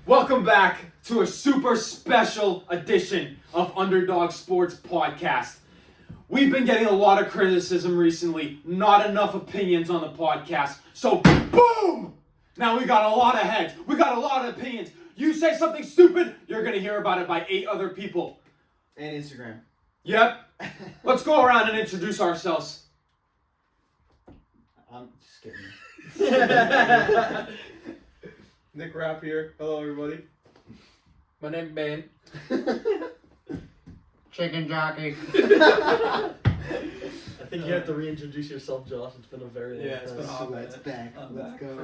Welcome back to a super special edition of Underdog Sports Podcast. We've been getting a lot of criticism recently, not enough opinions on the podcast, so boom! Now we got a lot of heads, we got a lot of opinions. You say something stupid, you're gonna hear about it by 8 other people. And Instagram. Yep. Let's go around and introduce ourselves. I'm just kidding. Nick Rapp here. Hello, everybody. My name's Ben. Chicken jockey. I think you have to reintroduce yourself, Josh. It's been a very long time. it's been a So hot it's back. Let's go.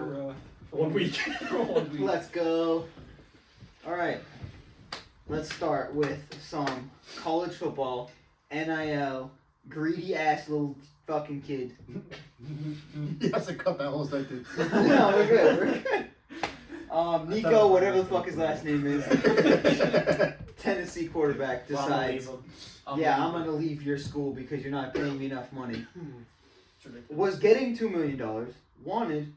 For 1 week. For 1 week. Let's go. Alright. Let's start with some college football. NIL. Greedy ass little fucking kid. He has to cut that whole sentence. No, we're good. We're good. Nico, whatever the fuck his last name is. Tennessee quarterback decides, yeah, I'm going to leave your school because you're not paying me enough money. Was getting $2 million, wanted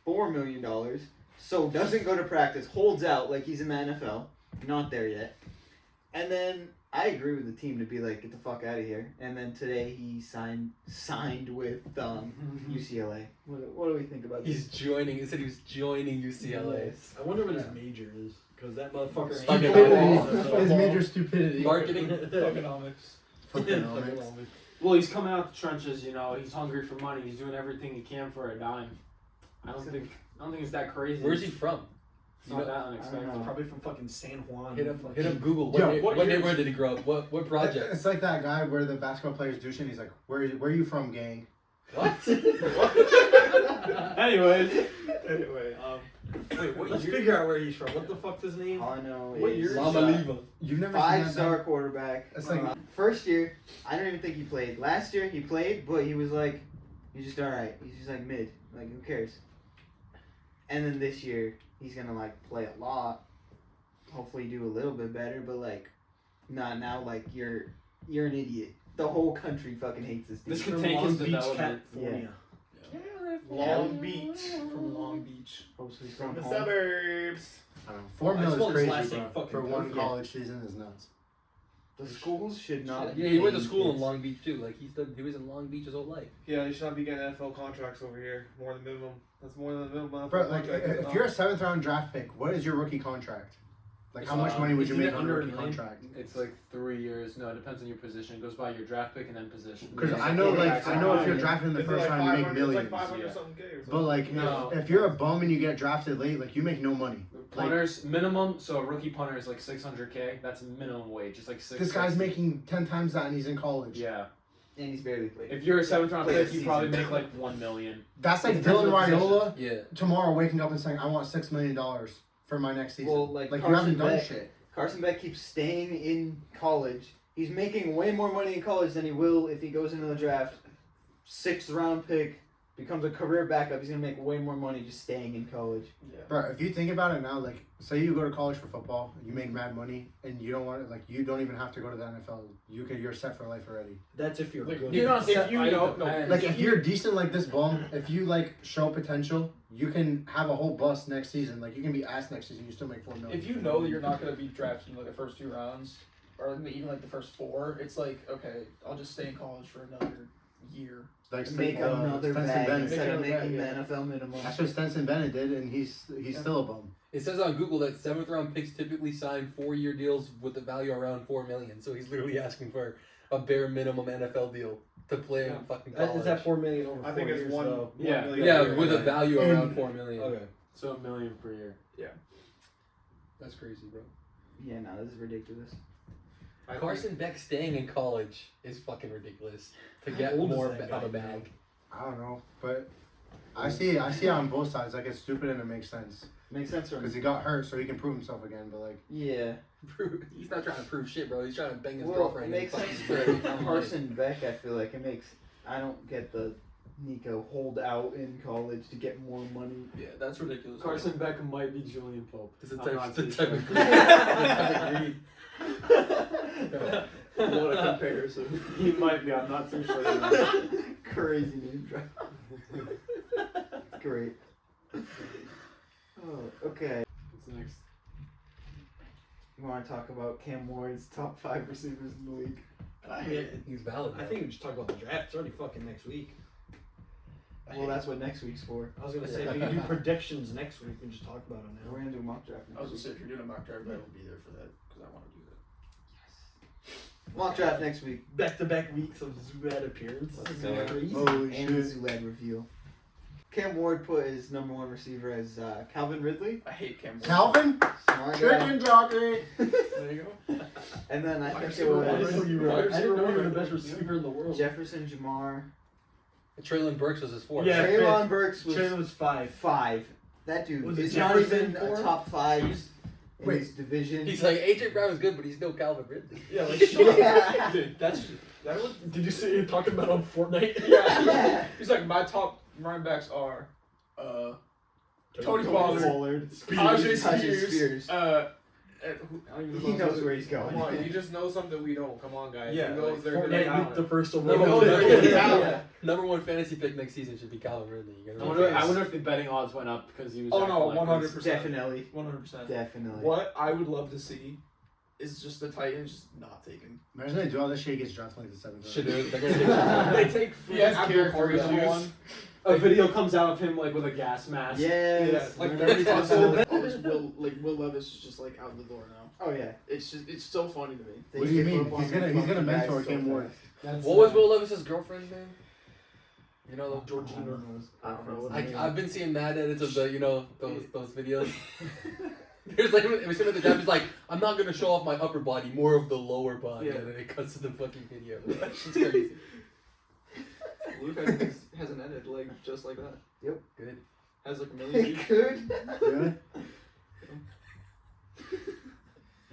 $4 million, so doesn't go to practice, holds out like he's in the NFL, not there yet. And then I agree with the team to be like, get the fuck out of here. And then today he signed with UCLA. What do we think about this? He said he was joining UCLA. I wonder what his major is. Because that motherfucker Stupidity. His major stupidity. Marketing. Fucking Well, he's coming out the trenches, you know, he's hungry for money, he's doing everything he can for a dime. I don't think it's that crazy. Where's he from? It's not that unexpected. Probably from fucking San Juan. Hit up Google. Yo, What neighborhood did he grow up? What project? It's like that guy where the basketball players do shit and he's like, where are you from, gang? What? Anyways. Anyway, wait, let's figure out where he's from. What the fuck's his name? All I know What is year? Iamaleava. You've never seen that? 5-star quarterback. It's like First year, I don't even think he played. Last year he played, but he was like, he's just alright. He's just like mid. Like, who cares? And then this year, he's gonna like play a lot. Hopefully do a little bit better, but like, not now. Like you're an idiot. The whole country fucking hates this dude. This could From take Long his Beach, development. California. Yeah. Long Beach. From Long Beach. Hopefully he's From going the home. suburbs. I don't know. 4 I mil spelled is his last crazy, name bro. fucking For one perfect. college season is nuts. The schools should not. Yeah, he went to pay school in kids. Long Beach too. Like he was in Long Beach his whole life. Yeah, they should not be getting NFL contracts over here. More than minimum. That's more than the minimum. Bro, like, if you're a 7th round draft pick, what is your rookie contract? Like, how much money would you Isn't make it on a under rookie $1 million? contract? It's like 3 years. No, it depends on your position. It goes by your draft pick and then position. Because Yeah. I know, Yeah, like, I know if you're drafted in the Is it first like round, you make 500? It's millions. like 500 Yeah. something K or something. But like, No. if you're a bum and you get drafted late, like, you make no money. Like, Punters minimum, so a rookie punter is like $600K. That's minimum wage. It's like this guy's making 10 times that and he's in college. Yeah. And he's barely played. If you're a 7th round Play a pick, you probably season. make like $1 million. That's like It depends Dylan on the Raiola Yeah. tomorrow waking up and saying, I want $6 million for my next season. Well, like you Carson haven't done Beck- shit. Carson Beck keeps staying in college. He's making way more money in college than he will if he goes into the draft. 6th round pick, becomes a career backup. He's gonna make way more money just staying in college. Yeah. Bro, if you think about it now, like, say you go to college for football, you make mad money, and you don't want to, like, you don't even have to go to the NFL. You're set for life already. That's if you're good. You're not set, if you I know, depends. Like, if you're decent like this bum, if you, like, show potential, you can have a whole bust next season. Like, you can be ass next season, you still make $4 million. If you know that you're not going to be drafted in like the first 2 rounds, or even like the first 4, it's like, okay, I'll just stay in college for another year. Like, Make another Stenson bag Bennett. instead of Make another making bag, the NFL minimum. That's what Stenson Bennett did, and he's still a bum. It says on Google that 7th round picks typically sign 4-year deals with the value around $4 million. So he's literally asking for a bare minimum NFL deal to play in fucking college. Is that $4 million over 4 I think it's years, one- though? Yeah. 1 million Yeah, a year. with a value And- around $4 million. Okay. So $1 million per year. That's crazy, bro. Yeah, no, this is ridiculous. Carson Beck staying in college is fucking ridiculous to get old is more that of a guy, bag. I don't know, but I see it on both sides. Like, it's stupid and it makes sense. Makes sense for Because me. he got hurt, so he can prove himself again, but, like, Yeah. He's not trying to prove shit, bro. He's trying to bang his Well, girlfriend. it makes and sense fucking for Carson Beck. I feel like it makes. I don't get the Nico hold out in college to get more money. Yeah, that's ridiculous. Carson Beck might be Julian Pope. It's a I'm not type, it's a too type sure. of greed. Type of greed. What a comparison. He might be. I'm not too sure. Crazy name drop. It's great. Oh, okay. What's next? You want to talk about Cam Ward's top 5 receivers in the league? He's valid. I think we just talk about the draft. It's already fucking next week. Well, that's what next week's for. I was gonna say if we can do predictions next week, we can just talk about it We're now. gonna do a mock draft. I was gonna say if you're doing a mock draft, I will be there for that because I want to do that. Mock draft next week. Back-to-back weeks of Zulad appearances. Let's This is go. crazy. Holy And shit. Zulad review. Cam Ward put his number 1 receiver as Calvin Ridley. I hate Cam. Calvin? Smart guy. Chicken jockey. There you go. And then I Wide think it receiver I didn't know was you were. I Wide didn't know you were the receiver best receiver in the world. Jefferson Jamar. Traylon Burks was his fourth. Yeah. Traylon Burks was Traylon was 5. 5. That dude Was it is not Jefferson even four? a top 5 in Wait. his division. He's like AJ Brown is good, but he's no Calvin Ridley. Yeah, like shut Yeah. up. Dude, that was. Did you see you talking about on Fortnite? Yeah. He's like my top running backs are Tony Pollard, Tajay Tajay Spears. He knows where he's Come going. on, you just know something we don't. Come on, guys. Yeah, he knows like they're gonna Fortnite leaked the talent. first Number overall. one, they're pick- gonna talent. number one fantasy pick next season should be Calvin Ridley. You I gotta wonder, know. I wonder if the betting odds went up because he was. Oh acting no, like this. 100%. Definitely. 100%. Definitely. What I would love to see is just the Titans just not taking. Imagine they do all this shit, he gets drafted like the 7th Should round. do. They're gonna They take He has Abdul character Carter's issues. one. A video comes out of him like with a gas mask. Yes. Yeah, like Remember every we talked time about Will, Will Levis is just like out the door now. Oh yeah. It's so funny to me. They What do you skip mean? up on He's gonna the mentor fucking guys so Cam Ward. fast. That's, What was Will Levis's girlfriend's name? You know, Georgina. I don't know. I've been seeing mad edits of the those videos. There's like it was him at the job. He's like, I'm not gonna show off my upper body, more of the lower body, Yeah. and then it cuts to the fucking video. It's crazy. Luke has an edit like just like that. Good. Has like a million They views. could. Yeah?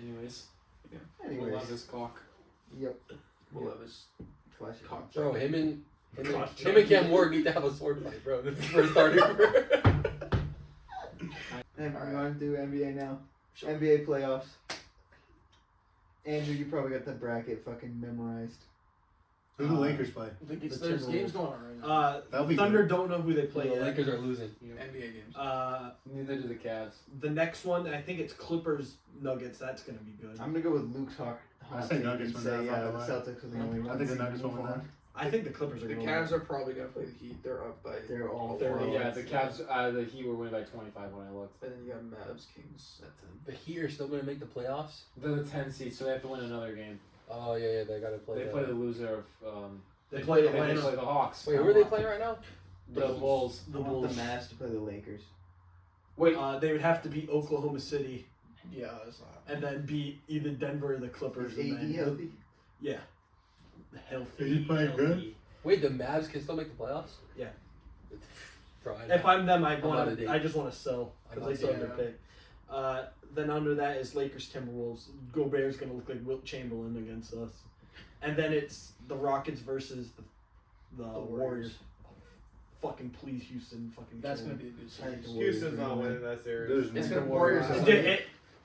Anyways, we'll Anyways. love this cock. Yep. Will Levis. Flash it. Cock Bro, him and Gosh, Cam Ward need to have a sword fight, bro. This is for starting. And Alright. we want to do NBA now. NBA playoffs. Andrew, you probably got the bracket fucking memorized. Who do the Lakers play? I think The there's Timberwolves. games going on right now. That'll be Thunder good. don't know who they play The yet. Lakers are losing. NBA games. Neither do the Cavs. The next one, I think it's Clippers Nuggets. That's gonna be good. I'm gonna go with Luke's hot say take Nuggets and win say that, not the gonna lie. Celtics are the only ones. I think the that Nuggets will move win that. on. I think the Clippers are The gonna Cavs win. are probably gonna play the Heat. They're up by. They're all They're- four. Yeah, the Cavs. The Heat were winning by 25 when I looked. And then you got Mavs Kings at 10. The Heat are still gonna make the playoffs. They're the 10 seed, so they have to win another game. Oh yeah, they gotta play. They play the loser of. They play They Atlanta. play the Hawks. Wait, who are they playing right now? The Bulls. I want the Mavs to play the Lakers. Wait, They would have to beat Oklahoma City Yeah, that's not. and then beat either Denver or the Clippers. Is and AD then healthy? Yeah. Healthy. Is he playing good? Wait, the Mavs can still make the playoffs? Yeah. Bro, If I'm them, out of date. I just want to sell I'm because they out of still have their pick. Then under that is Lakers Timberwolves. Gobert's gonna look like Wilt Chamberlain against us, and then it's the Rockets versus the Warriors. Warriors. Fucking please, Houston, fucking. That's kill gonna them. be a good I series. think the Warriors Houston's are not gonna winning that series. There's It's no gonna Warriors. Dude,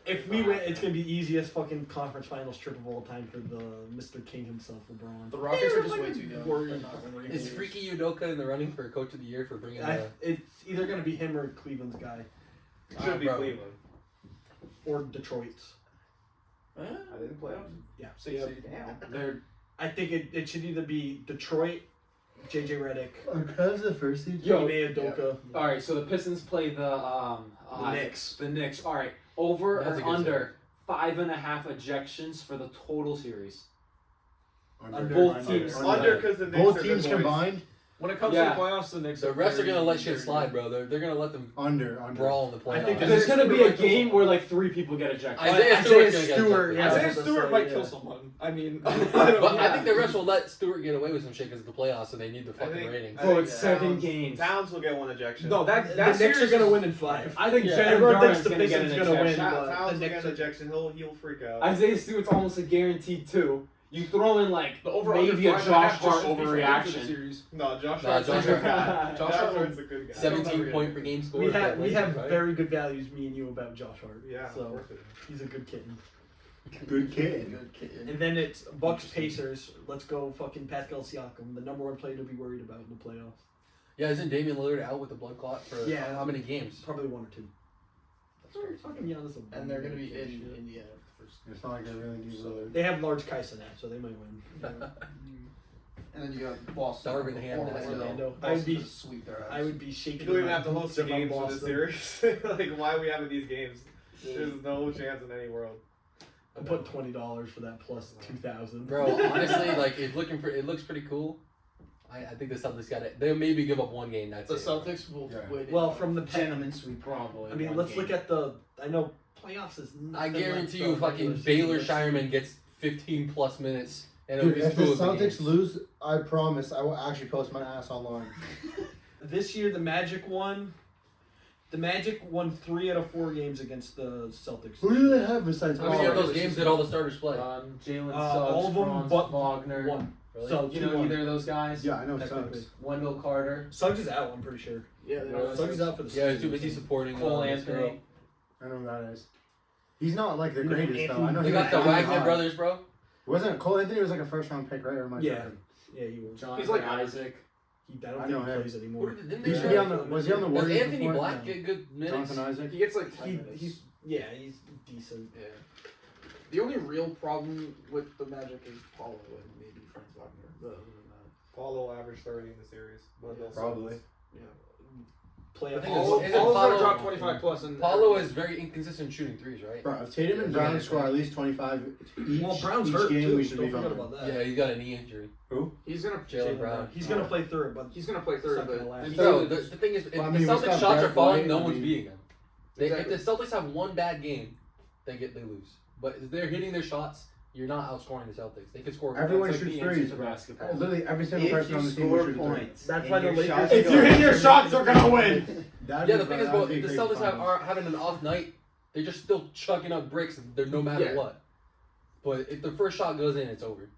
if we win, it's gonna be easiest fucking conference finals trip of all time for the Mr. King himself, LeBron. The Rockets are just way too young. Warriors. They're not gonna win Is games. Freaky Udoka in the running for Coach of the Year for bringing the... It's either gonna be him or Cleveland's guy Should be bro. Cleveland. or Detroit's. Huh? Are they in the playoffs? Yeah. So yeah, Damn. they're I think it should either be Detroit, JJ Redick, Cavs the first seed? Yo, Ime Udoka. all right. So the Pistons play the Knicks. The Knicks. All right. Over That's a or good under 5.5 ejections for the total series. Under. Both teams. Under because the Knicks Both are teams good boys. combined? when it comes Yeah. to the playoffs, the Knicks. The refs are gonna let shit slide, bro. They're gonna let them Under. brawl in the playoffs. I think There's gonna be a game where like 3 people get ejected. Isaiah Stewart's gonna get Stewart, ejected. yeah. Isaiah that's what Stewart I might said, kill yeah. someone. I mean, But I think the refs will let Stewart get away with some shit because it's the playoffs and they need the fucking think- ratings. I Bro, think it's 7 Towns- games. Towns will get one ejection. no, that The series Knicks are gonna is- win in 5. I think Yeah, Jared everyone Durant's thinks the gonna get an Pistons gonna win. ejection. but Towns the will get Knicks an are- ejection. He'll freak out. Isaiah Stewart's almost a guaranteed 2. You throw in like the over maybe a Josh Hart overreaction. Series. No, Josh Nah, Hart's Josh a good Hart- guy. Josh Josh Hart- Hart's a good guy. 17 point per game score. We have for Lakers, right? very good values, me and you, about Josh Hart. Yeah, of so course it is. he's a good kitten. Good kid. Good kid. And then it's Bucks Pacers. Let's go fucking Pascal Siakam, the number 1 player to be worried about in the playoffs. Yeah, isn't Damian Lillard out with the blood clot for Yeah. how many games? Probably 1 or 2. Fucking Giannis will And they're gonna be win in shit. Indiana first. It's not like they really need Lillard. They have large Kaisenet, so they might win. And then you got Boston. Darvin Ham Orlando. has Orlando. Boston I would be- to sweep their ass. I would be shaking. You don't even my have to host boots the if I'm games for the Boston. series. Like, why are we having these games? There's no chance in any world. I put $20 for that plus 2,000. Bro, honestly, like it looks pretty cool. I think the Celtics got it. They'll maybe give up one game. That's The it. Celtics will Yeah. win. Well, from the Gentlemen sweep. Probably. I mean, one let's game. look at the. I know playoffs is. I nothing guarantee like you, the fucking regular Baylor season. Shireman gets 15 plus minutes, and Dude, it'll if be the two of the Celtics games. lose, I promise I will actually post my ass online. This year, the Magic won. The Magic won 3 out of 4 games against the Celtics. Who do they have besides How many of Ball? those games did all the starters play? Jalen all Suggs, of them Franz but Wagner. one. Really? So You know 2-1. either of those guys? Yeah, I know Technically. Suggs. Wendell Carter. Suggs is out. I'm pretty sure. Yeah, they Yeah, know. Suggs is out for the Yeah, season. he's too busy supporting Cole this girl. Anthony. I know who that is. He's not like the You know greatest though. I know Anthony- They he got the was Wagner high. brothers, bro. Wasn't Cole Anthony was like a first round pick, right? Or am I Yeah. tripping? Yeah, he was. Jonathan He's like Isaac. I don't I think know he him. plays anymore. Didn't He used to they- be on the. Was he on the Does Warriors? Anthony before? Black No. get good minutes? Jonathan Isaac. He gets like 10 He, minutes. he's he's decent. Yeah. The only real problem with the Magic is Paulo and maybe Franz Wagner. But other than that, Paulo averaged 30 in the series. But they'll Probably. yeah. Playoff. The thing Paulo, isn't Paulo's Paulo- gonna drop 25 plus. And Paulo is very inconsistent shooting threes, right? Bro, if Tatum and Brown score at least 25 each, Well, Brown's each hurt game, too. we should Don't be forget fine. about that. Yeah, he's got a knee injury. he's gonna Jalen Brown. He's gonna play third, but he's gonna play third. It's not gonna But last. Bro, the thing is, if Well, I the mean, we Celtics still have shots are Derek falling, White, no I one's mean- beating them. Exactly. If the Celtics have one bad game, they lose. But if they're hitting their shots, you're not outscoring the Celtics. They could score. Everyone That's like shoots the answer threes, to bro. basketball. Literally every single If person you on the team score will shoot a three. points, That's and why the your Lakers- shots If go you hit in, your shots, they're gonna win. That'd Yeah, be the thing is, fun. bro, That'd if be the great Celtics finals. are having an off night, they're just still chucking up bricks no matter Yeah. what. But if the first shot goes in, it's over.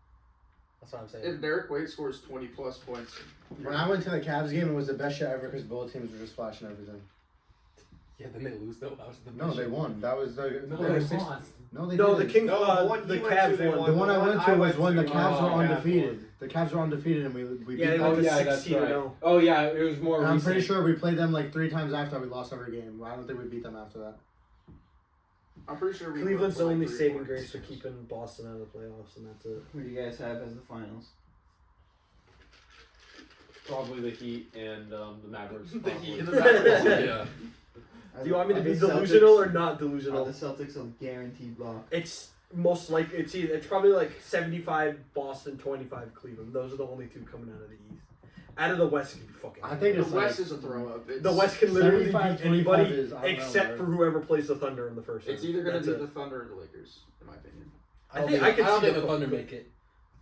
That's what I'm saying. if Derek White scores 20 plus points, When I went to the Cavs game, it was the best shit ever because both teams were just flashing everything. Yeah, then they lose though. That was the No, best they shit. won. That was the. No, they were they six- lost. No, they no, the didn't. Kings, No, the one the he went Cavs to, they won. won. The one I went to was when the Cavs were Cavs undefeated. won. The Cavs were undefeated and we Yeah, beat they them. went Oh to yeah, that's 16 right. 0. Oh yeah, it was more And I'm pretty recent. sure we played them like 3 times after we lost every game. I don't think we beat them after that. I'm pretty sure we Cleveland's the won, only like, 3 saving points. grace for keeping Boston out of the playoffs, and that's it. Who do you guys have as the finals? Probably the Heat and the Mavericks. The probably. Heat and the Mavericks. Yeah. Do you want me to Are be the delusional or Celtics- not Are delusional? the Celtics a guaranteed block? It's most likely it's probably like 75 Boston, 25 Cleveland. Those are the only 2 coming out of the East. Out of the West, it could be fucking. I think The it's West like, is a throw up. the West can literally beat 75-25 anybody is, I don't know, except bro. for whoever plays the Thunder in the first It's round. either gonna That's be it. the Thunder or the Lakers, in my opinion. I think I could I don't see think the the Thunder Cl- make it.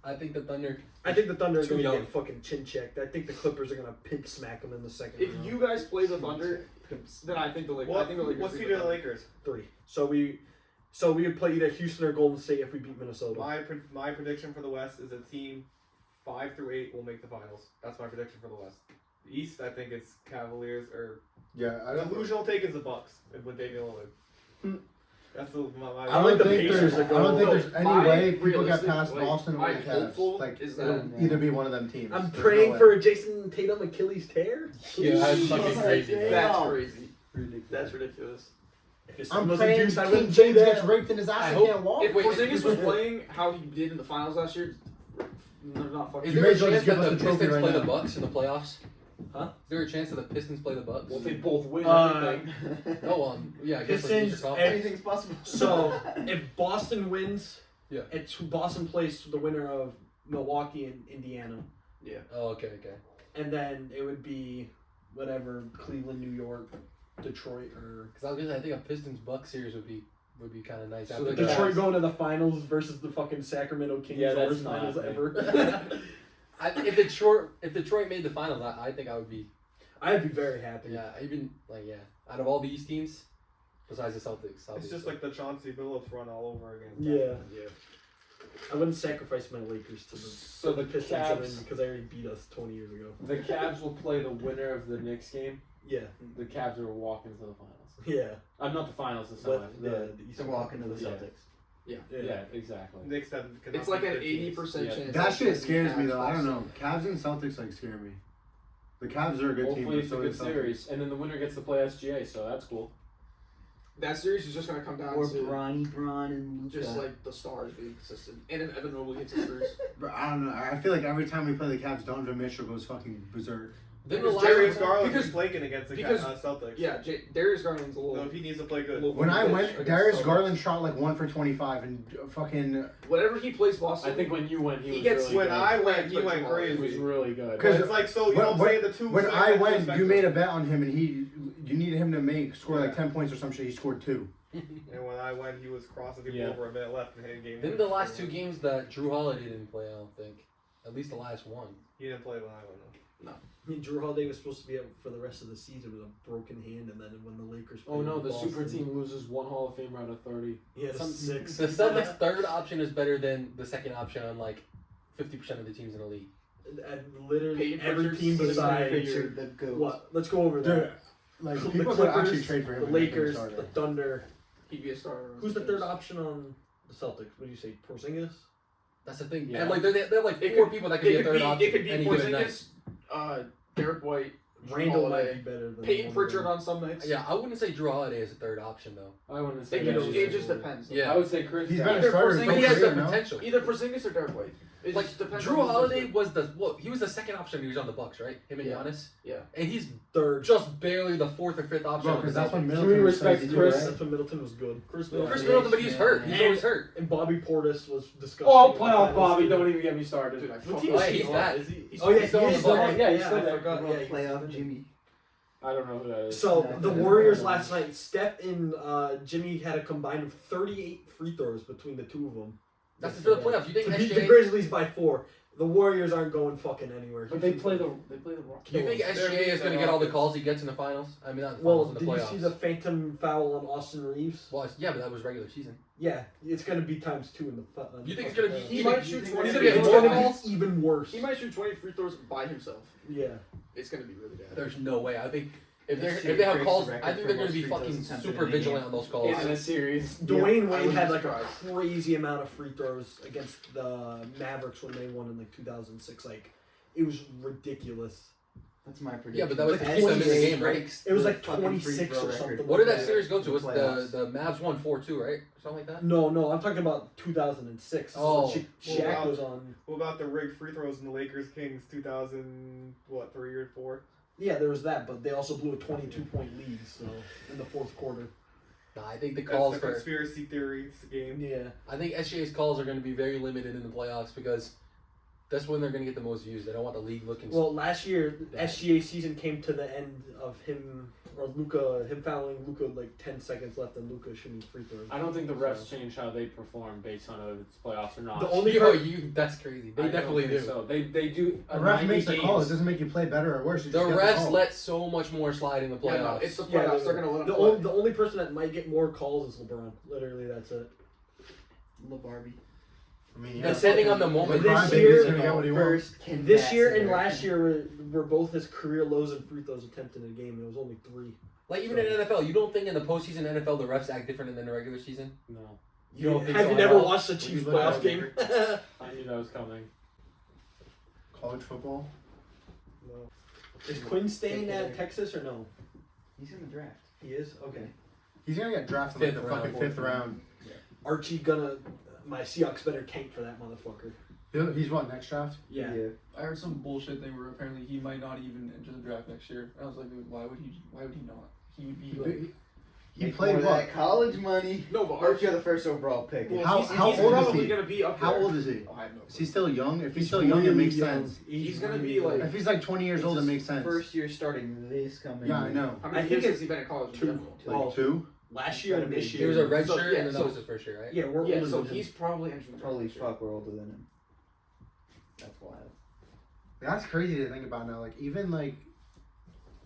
I think the Thunder. I think the Thunder are Too going to young. get fucking chin checked. I think the Clippers are going to pimp smack them in the second If round. you guys play the Thunder, then I think the Lakers. I think the Lakers. What's beat he the to the Thunder. Lakers? 3. So we would play either Houston or Golden State if we beat Minnesota. My prediction for the West is a team 5 through 8 will make the finals. That's my prediction for the West. The East, I think it's Cavaliers or yeah, I the don't. delusional take is the Bucks with Damian Lillard. That's my. I like don't the think Pacers there's. to I don't think go. there's any My way people get realistic, past like, Boston or my the Cavs. hopeful Like is it'll that- either be one of them teams. I'm There's no praying way. for a Jason Tatum Achilles tear. Yeah, that's fucking crazy. Yeah. That's crazy. Ridiculous. That's ridiculous. If his I'm son wasn't praying juiced, I King wouldn't James say gets that. raped in his ass I and hope- can't walk. If Porzingis was playing how he did in the finals last year, they're not fucking. Is You there may a as well chance just give that us the the trophy Pistons right play now. the Bucks in the playoffs? Huh? Is there a chance that the Pistons play the Bucks? Well, if they both win everything. Oh, yeah, I guess like, Pistons, Eastern Conference. Anything's possible. So if Boston wins, Yeah. it's Boston plays the winner of Milwaukee and Indiana, Oh, okay. and then it would be whatever Cleveland, New York, Detroit, or Because I was gonna say, I think a Pistons Bucks series would be kind of nice. So After the that. Detroit going to the finals versus the fucking Sacramento Kings, Yeah, that's worst not finals happening. ever. If Detroit made the finals, I think I would be. I'd be very happy. Yeah, even out of all the East teams, besides the Celtics, It's just like the Chauncey Billups run all over again. Yeah. I wouldn't sacrifice my Lakers to the So the Pistons to win Cavs, because they already beat us 20 years ago. the Cavs will play the winner of the Knicks game. Yeah, The Cavs will walk into the finals. yeah. I'm not the finals. The But semis. the To Eastern walk into the Yeah. Celtics. Yeah, exactly. Knicks have, It's like an 80% Yeah. chance. That shit scares me Cavs though. I don't lost. know. Cavs and Celtics like scare me. The Cavs are a good team. Hopefully but it's a so good is Celtics. series, and then the winner gets to play SGA, so that's cool. That series is just gonna come down Or to Bron and Luka. just like the stars being consistent, and if Evan Mobley gets injuries. But I don't know. I feel like every time we play the Cavs, Donovan Mitchell goes fucking berserk. Then the Because last Darius one- Garland because- is flaking against the because- Celtics. Yeah, Darius Garland's a So little. if he needs to play good. When I went, against Darius Celtics. Garland shot like 1 for 25 and fucking. Whenever he plays Boston, I think when you went, he He was gets- really When good. I went, he He went He was crazy. really good. But 'Cause it's like, so you when- don't when- say the two. When same I things went, you respectively. made a bet on him, and you needed him to score like 10 points or some shit. He scored 2. And when I went, he was crossing people Yeah. over a minute left and hitting game. Then the last 2 games that Drew Holiday didn't play, I don't think. At least the last one. He didn't play when I went. I mean, Drew Holiday was supposed to be out for the rest of the season with a broken hand, and then when the Lakers. Oh no, the Boston, super team loses 1 Hall of Famer out of 30. He had a Some- 6. The Celtics' third option is better than the second option on like 50% of the teams in the league. And literally Peyton every Pritchard's team 600 besides Richard the GOAT. what? Let's go over Dude, that. like The people could actually Clippers, trade for him. the and make him a Lakers, starter. the Thunder. he'd be a starter. on Who's the those third teams. option on the Celtics? What do you say, Porzingis? That's the thing. Yeah. And like they have like It 4 could- people that could be a third option. It could be any given night. Porzingis, Derek White, Drew Randall might Holiday, be better than Peyton one of Pritchard them. on some nights. Yeah, I wouldn't say Drew Holiday is a third option though. I wouldn't say It, that. it just depends. Yeah. I would say Chris. He's Davis. been a Either starter his Porzingis- But whole he has career, the no? potential. Either Porzingis or Derek White. It Like just depends. Drew on who's Holiday good. was he was the second option when he was on the Bucks, right? Him and Yeah. Giannis. Yeah. And he's Third. just barely the 4th or 5th option. Bro, on the because that's when Celtics. Middleton we was respect crazy, Chris? right? That's when Middleton was good. Chris Chris Middleton. Middleton, but he's hurt. He's And- always hurt. And Bobby Portis was disgusting. Oh, in the playoff finals. Bobby! Don't even get me started. Dude, I What fucking team is Hey, he he's on? back. Is he? Oh, yeah, still he on is the Bucks. back. Yeah, he's still I there. forgot. Yeah, he's Playoff still Jimmy. I don't know who that is. So Yeah, the yeah. Warriors last night, Steph and Jimmy had a combined of 38 free throws between the two of them. That's for the playoffs. You think To beat the SGA? Grizzlies by 4. The Warriors aren't going fucking anywhere. But they play the Rockets. Do you think SGA is going to get all the calls he gets in the finals? I mean, not the Well, finals, in did the you playoffs. see the phantom foul on Austin Reeves? Well, yeah, but that was regular season. Yeah, it's going to be times 2 in the. You think it's going to be He even? might shoot 20 He's free going to It's get throws. more going calls? to be even worse. He might shoot 20 free throws by himself. Yeah. It's gonna be really bad. There's no way. I think if This they year have breaks calls, the record I think for they're going to most be free throws fucking attempted super in a vigilant game. on those calls. in a series. Dwayne I Wade wouldn't had be like a surprised. crazy amount of free throws against the Mavericks when they won in like 2006. Like, it was ridiculous. That's my prediction. Yeah, but that was to SGA keep them in the game, right? breaks It was the like fucking 26 free or throw something. record. What did that Yeah. series go to? Was Playoffs. the Mavs won 4-2, right? Something like that. No, I'm talking about 2006. Oh. Shaq Well, was on. What about the rigged free throws in the Lakers Kings 2003 or 4? Yeah, there was that, but they also blew a 22-point lead. So in the fourth quarter. Nah, I think the That's calls the for conspiracy theory game. Yeah. I think SGA's calls are going to be very limited in the playoffs because that's when they're going to get the most views. They don't want the league looking. Well, last year SGA season came to the end of him fouling Luka like 10 seconds left, and Luka shooting free throws. I don't think the refs change how they perform based on if it's playoffs or not. The only That's crazy. They I don't definitely think do. So they do. The ref 90 makes the games. call. It doesn't make you play better or worse. You The just get the refs call. let so much more slide in the Yeah, playoffs. no, it's the Yeah, playoffs. They're gonna let the, him play. the only person that might get more calls is LeBron. Literally, that's it. LeBarbie. I mean, Depending on the The moment. This crybaby's year- gonna get what he wants. First, Kim This year and Bassett. last year were both his career lows in free throws attempted in a game. And it was only 3. Like even in NFL, you don't think in the postseason NFL the refs act different than the regular season? No, You don't think Have so you at never all? watched the Chiefs you look playoff at game? I knew that was coming. College football. Is Quinn staying at Texas or no? He's in the draft. He is? Okay. He's gonna get drafted in Fifth the round, fucking fourth fifth round. Archie gonna. My Seahawks better tank for that motherfucker. He's what, next draft? Yeah. I heard some bullshit thing where apparently he might not even enter the draft next year. I was like, dude, why would he? Why would he not? He would be like. He Make played more of what? that college money. No, but Or if you're the first overall pick. Well, How- he's, how he's old is probably he? gonna be up How there. old is he? Oh, I have no Is clue. he still young? If he's still young, it makes sense. He's gonna be like- If he's like 20 years old, it makes sense. First year starting this coming. Yeah, I year. know. How I many think years it's has he been in college in 2. general? Like Well, 2? Last year and this He year. was a red So, shirt yeah, and then so- that was his first year, right? Yeah, we're Yeah, older so than him. he's probably entering the draft Holy next year. fuck, we're older than him. That's wild. That's crazy to think about now. Like even like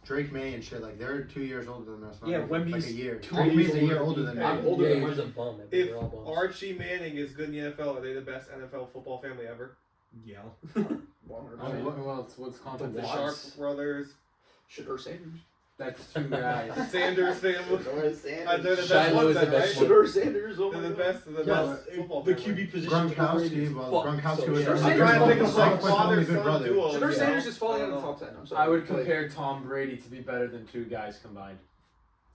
Drake May and shit. Like they're 2 years older than us. not Yeah, even, like Wemby's a year. 2 Drake May's a years year older older than than I'm me. older Yeah, than he was Wemby. a bum. I think If we're all bums. Archie Manning is good in the NFL, are they the best NFL football family ever? Yeah. 100%. Who else? What's The competition? Sharp brothers, Shedeur Sanders. That's 2 guys. the Sanders family. Norris Sanders. They're the best Shiloh ones is the then, right? best one. Shedeur Sanders. Oh They're my the God. best. They're the Yeah, best football the family. QB position. Gronkowski. Well, Gronkowski was I'm right. trying to think of Gronkowski some was the only father-son good brother. duo. Shedeur Yeah. Sanders is falling I out of don't the know. top 10. I'm sorry. I would Like, compare Tom Brady to be better than 2 guys combined.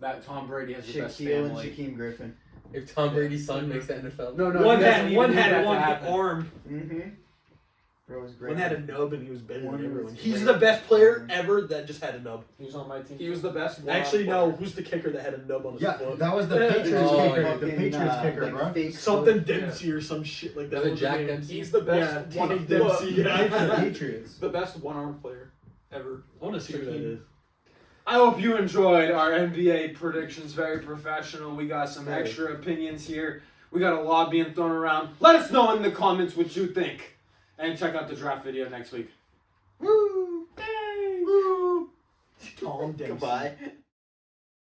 that Tom Brady has the best Shaquille and family. Shaquem Griffin. If Tom Brady's son makes the NFL. No, One he doesn't had even one need that had to one happen. arm. Mm-hmm. Bro was great. One had a nub and he was better One than everyone. was He's great. the best player ever that just had a nub. He was on my team. He was the best. Actually, no. Who's the kicker that had a nub on his Yeah, foot? that was the Yeah. Patriots Oh, kicker. Fucking, The Patriots kicker, like, bro. fake Something foot. Dempsey or some shit like that. Was it What was Jack his name? Dempsey? He's the best. Yeah, one Tank of Dempsey. The Yeah. Patriots. The best one-armed player ever. I want to see who that is. I hope you enjoyed our NBA predictions. Very professional. We got some Very. extra opinions here. We got a lot being thrown around. Let us know in the comments what you think. And check out the draft video next week. Woo! Yay! Woo! Tom Dempsey. Goodbye.